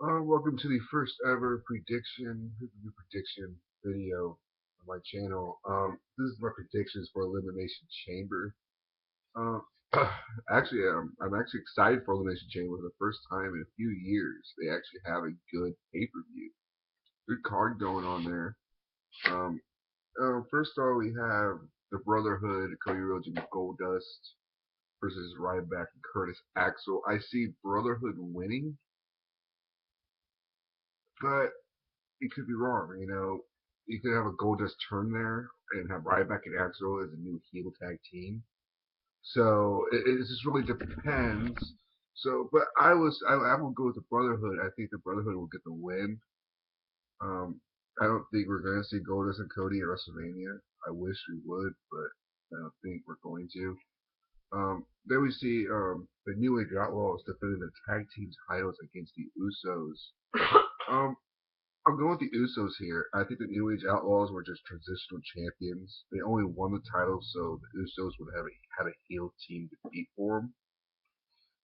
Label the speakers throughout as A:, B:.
A: Welcome to the first ever prediction video on my channel. This is my predictions for Elimination Chamber. Um, I'm actually excited for Elimination Chamber. For the first time in a few years, they actually have a good pay-per-view, good card going on there. Um, First of all, we have the Brotherhood, Cody Rhodes and Goldust versus Ryback and Curtis Axel. I see Brotherhood winning, but it could be wrong. You could have a Goldust turn there and have Ryback and Axel as a new heel tag team. So it just really depends. So, but I will go with the Brotherhood. I think the Brotherhood will get the win. Um, I don't think we're going to see Goldust and Cody at WrestleMania. I wish we would, but I don't think we're going to. Then we see the New Age Outlaws defending the tag team titles against the Usos. Um, I'm going with the Usos here. I think the New Age Outlaws were just transitional champions. They only won the title, so the Usos would have had a heel team to beat for them.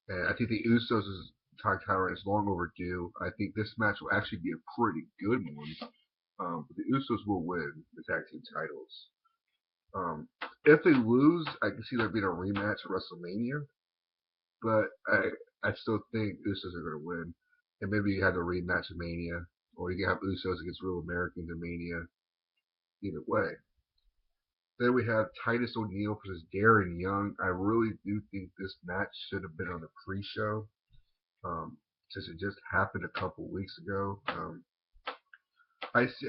A: And I think the Usos' tag title run is long overdue. I think this match will actually be a pretty good one. But the Usos will win the tag team titles. Um, if they lose, I can see there being a rematch at WrestleMania. But I still think Usos are going to win. And maybe you have a rematch at Mania, or you can have Usos against Real Americans at Mania. Either way. Then we have Titus O'Neil versus Darren Young. I really do think this match should have been on the pre-show, since it just happened a couple weeks ago. I see.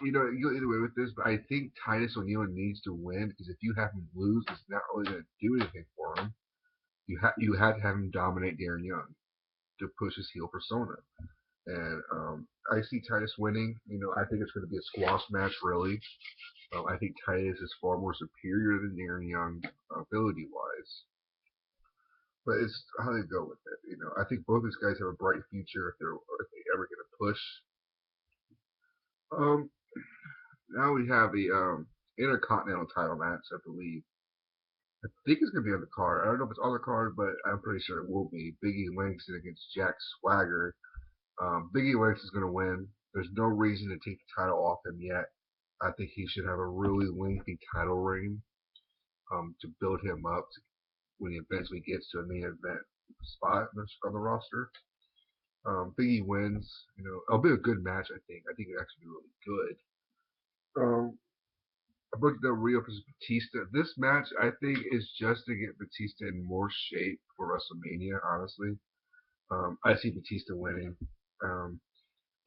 A: You go either way with this, but I think Titus O'Neil needs to win because if you have him lose, it's not really going to do anything for him. You had to have him dominate Darren Young to push his heel persona, and I see Titus winning. I think it's going to be a squash match, really. I think Titus is far more superior than Darren Young ability wise. But it's how they go with it. I think both these guys have a bright future if they ever get a push. Um, Now we have the Intercontinental title match, I believe. I think it's gonna be on the card. I don't know if it's on the card, but I'm pretty sure it will be. Biggie Langston against Jack Swagger. Biggie Langston's gonna win. There's no reason to take the title off him yet. I think he should have a really lengthy title reign to build him up when he eventually gets to a main event spot on the roster. Biggie wins. It'll be a good match. I think it'll actually be really good. I booked Del Rio versus Batista. This match, I think, is just to get Batista in more shape for WrestleMania. Honestly, I see Batista winning. Um,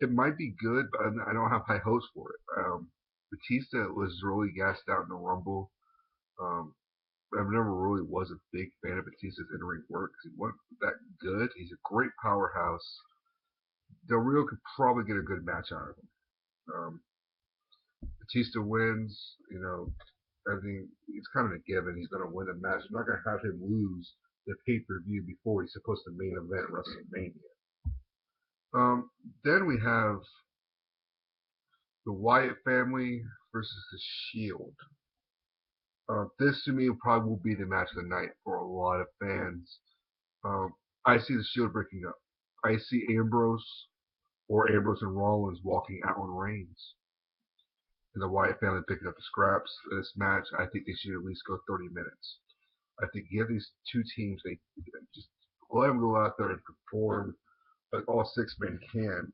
A: it might be good, but I don't have high hopes for it. Batista was really gassed out in the Rumble. Um, I never really was a big fan of Batista's in-ring work because he wasn't that good. He's a great powerhouse. Del Rio could probably get a good match out of him. Um, Batista wins. I think it's kind of a given. He's going to win the match. I'm not going to have him lose the pay-per-view before he's supposed to main event WrestleMania. Then we have the Wyatt family versus the Shield. This to me probably will be the match of the night for a lot of fans. Um, I see the Shield breaking up. I see Ambrose and Rollins walking out on Reigns, and the Wyatt family picking up the scraps in this match. I think they should at least go 30 minutes. I think you have these two teams, they just let them go out there and perform like all six men can.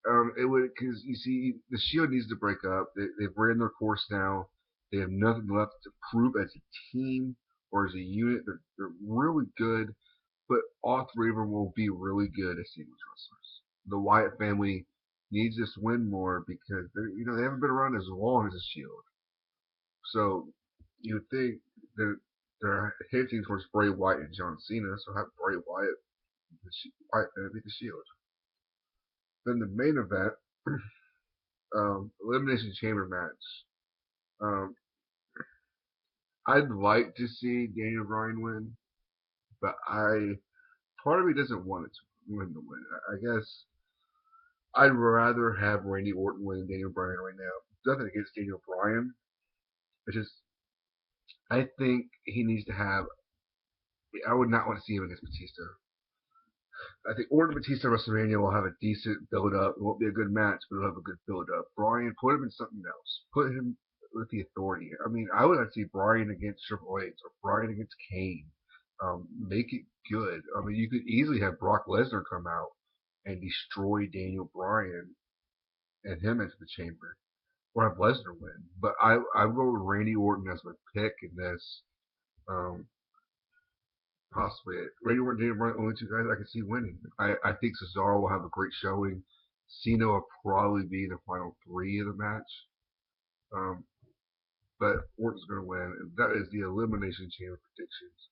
A: Um, it would because you see the Shield needs to break up. They've ran their course now. They have nothing left to prove as a team or as a unit. They're really good, but all three of them will be really good as singles wrestlers. The Wyatt family needs this win more because they haven't been around as long as the Shield. So you would think that they're hinting towards Bray Wyatt and John Cena, so have Bray Wyatt, Wyatt beat the Shield. Then the main event, Elimination Chamber match. Um, I'd like to see Daniel Bryan win, but part of me doesn't want it to win the win. I guess I'd rather have Randy Orton win than Daniel Bryan right now. Nothing against Daniel Bryan. It's just I think he needs to have. I would not want to see him against Batista. I think Orton Batista WrestleMania will have a decent build up. It won't be a good match, but it'll have a good build up. Bryan, put him in something else. Put him with the authority. I mean, I would like to see Bryan against Triple H or Bryan against Kane. Make it good. I mean, you could easily have Brock Lesnar come out and destroy Daniel Bryan and him into the chamber, or have Lesnar win. But I go with Randy Orton as my pick in this. Um, Possibly. Randy Orton, Daniel Bryan, only two guys I can see winning. I think Cesaro will have a great showing. Cena will probably be in the final three of the match. Um, but Orton's going to win. And that is the Elimination Chamber predictions.